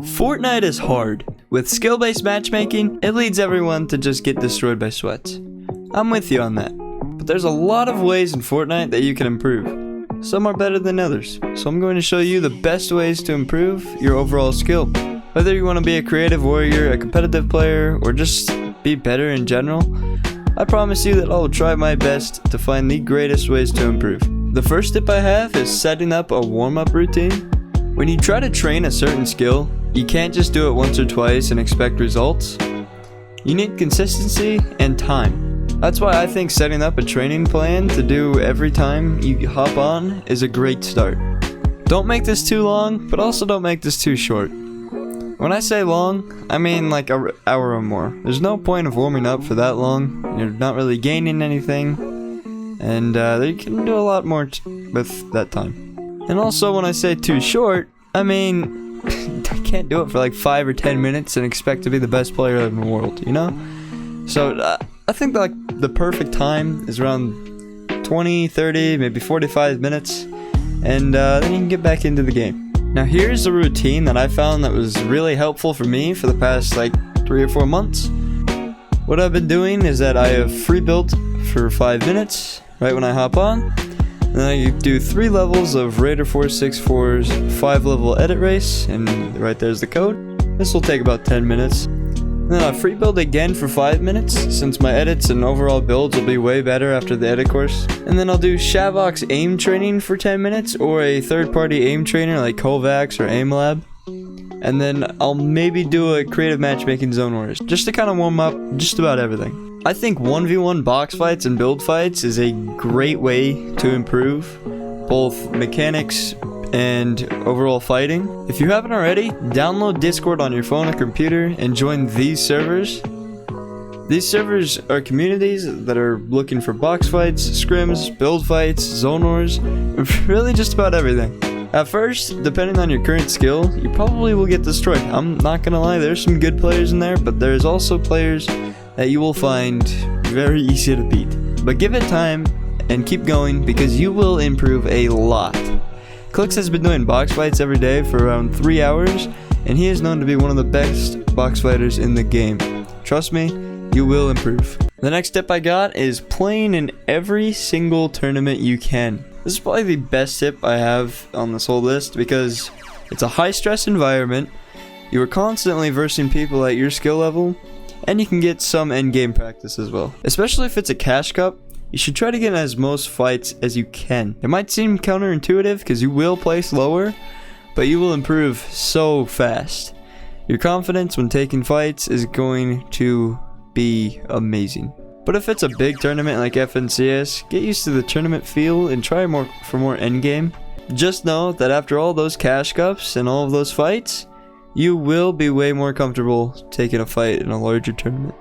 Fortnite is hard. With skill-based matchmaking, it leads everyone to just get destroyed by sweats. I'm with you on that. But there's a lot of ways in Fortnite that you can improve. Some are better than others, so I'm going to show you the best ways to improve your overall skill. Whether you want to be a creative warrior, a competitive player, or just be better in general, I promise you that I will try my best to find the greatest ways to improve. The first tip I have is setting up a warm-up routine. When you try to train a certain skill, you can't just do it once or twice and expect results. You need consistency and time. That's why I think setting up a training plan to do every time you hop on is a great start. Don't make this too long, but also don't make this too short. When I say long, I mean like an hour or more. There's no point of warming up for that long. You're not really gaining anything, and you can do a lot more with that time. And also, when I say too short, I mean I can't do it for like 5 or 10 minutes and expect to be the best player in the world, you know? So I think like the perfect time is around 20, 30, maybe 45 minutes, and then you can get back into the game. Now here's a routine that I found that was really helpful for me for the past like 3 or 4 months. What I've been doing is that I have free built for 5 minutes right when I hop on. And then I do 3 levels of Raider 464's 5 level edit race, and right there's the code. This will take about 10 minutes. And then I'll free build again for 5 minutes, since my edits and overall builds will be way better after the edit course. And then I'll do Shavok's aim training for 10 minutes, or a third-party aim trainer like Kovacs or AimLab. And then I'll maybe do a creative matchmaking zone wars, just to kind of warm up just about everything. I think 1v1 box fights and build fights is a great way to improve both mechanics and overall fighting. If you haven't already, download Discord on your phone or computer and join these servers. These servers are communities that are looking for box fights, scrims, build fights, zone wars, really just about everything. At first, depending on your current skill, you probably will get destroyed. I'm not gonna lie, there's some good players in there, but there's also players that you will find very easy to beat. But give it time and keep going, because you will improve a lot. Clix has been doing box fights every day for around 3 hours, and he is known to be one of the best box fighters in the game. Trust me, you will improve. The next tip I got is playing in every single tournament you can. This is probably the best tip I have on this whole list, because it's a high stress environment, you are constantly versing people at your skill level, and you can get some endgame practice as well. Especially if it's a cash cup, you should try to get as most fights as you can. It might seem counterintuitive because you will place lower, but you will improve so fast. Your confidence when taking fights is going to be amazing. But if it's a big tournament like FNCS, get used to the tournament feel and try for more endgame. Just know that after all those cash cups and all of those fights, you will be way more comfortable taking a fight in a larger tournament.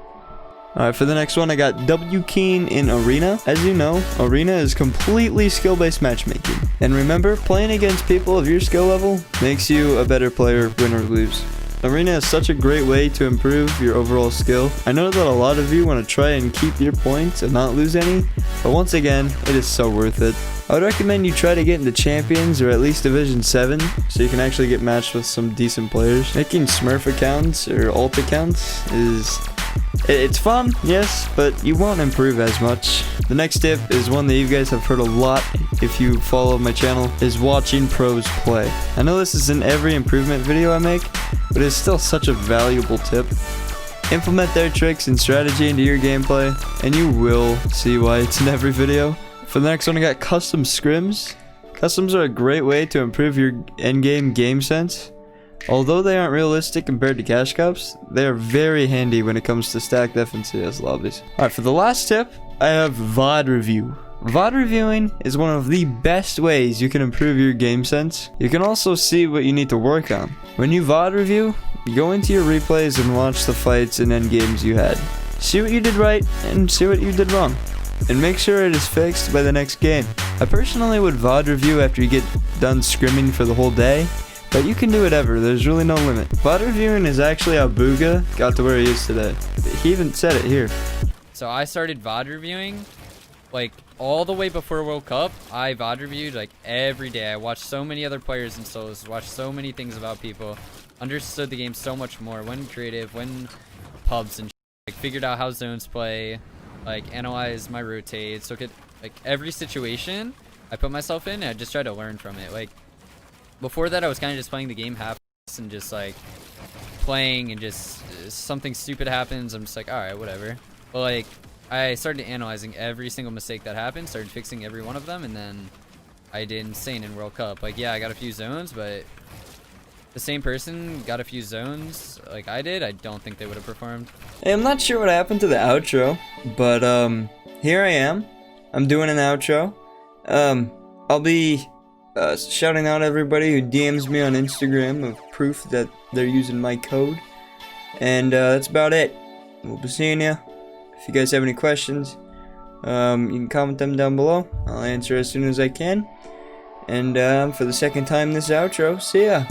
Alright, for the next one I got W Keen in Arena. As you know, Arena is completely skill-based matchmaking. And remember, playing against people of your skill level makes you a better player, win or lose. Arena is such a great way to improve your overall skill. I know that a lot of you want to try and keep your points and not lose any, but once again, it is so worth it. I would recommend you try to get into Champions or at least Division 7 so you can actually get matched with some decent players. Making Smurf accounts or alt accounts it's fun, yes, but you won't improve as much. The next tip is one that you guys have heard a lot if you follow my channel, is watching pros play. I know this is in every improvement video I make, but it's still such a valuable tip. Implement their tricks and strategy into your gameplay, and you will see why it's in every video. For the next one I got custom scrims. Customs are a great way to improve your endgame game sense. Although they aren't realistic compared to cash cups, they are very handy when it comes to stacked FNCS lobbies. Alright, for the last tip, I have Vadra View. Vadra viewing is one of the best ways you can improve your game sense. You can also see what you need to work on. When you Vadra view, you go into your replays and watch the fights and endgames you had. See what you did right and see what you did wrong, and make sure it is fixed by the next game. I personally would Vadra view after you get done scrimming for the whole day, but you can do whatever, there's really no limit. Vadra viewing is actually how Booga got to where he is today. He even said it here. So I started Vadra viewing like all the way before World Cup. I VOD reviewed like every day. I watched so many other players and solos, watched so many things about people. understood the game so much more, went creative, went pubs and like figured out how zones play, like analyzed my rotates, look at like every situation I put myself in, and I just tried to learn from it. Like before that, I was kind of just playing the game half and just like playing, and just something stupid happens, I'm just like, all right, whatever. But like I started analyzing every single mistake that happened, started fixing every one of them, and then I did insane in World Cup. Like, yeah, I got a few zones, but the same person got a few zones like I did, I don't think they would have performed. Hey, I'm not sure what happened to the outro, but here I am. I'm doing an outro. I'll be shouting out everybody who DMs me on Instagram of proof that they're using my code. And that's about it. We'll be seeing ya. If you guys have any questions, you can comment them down below. I'll answer as soon as I can. And for the second time this outro, see ya.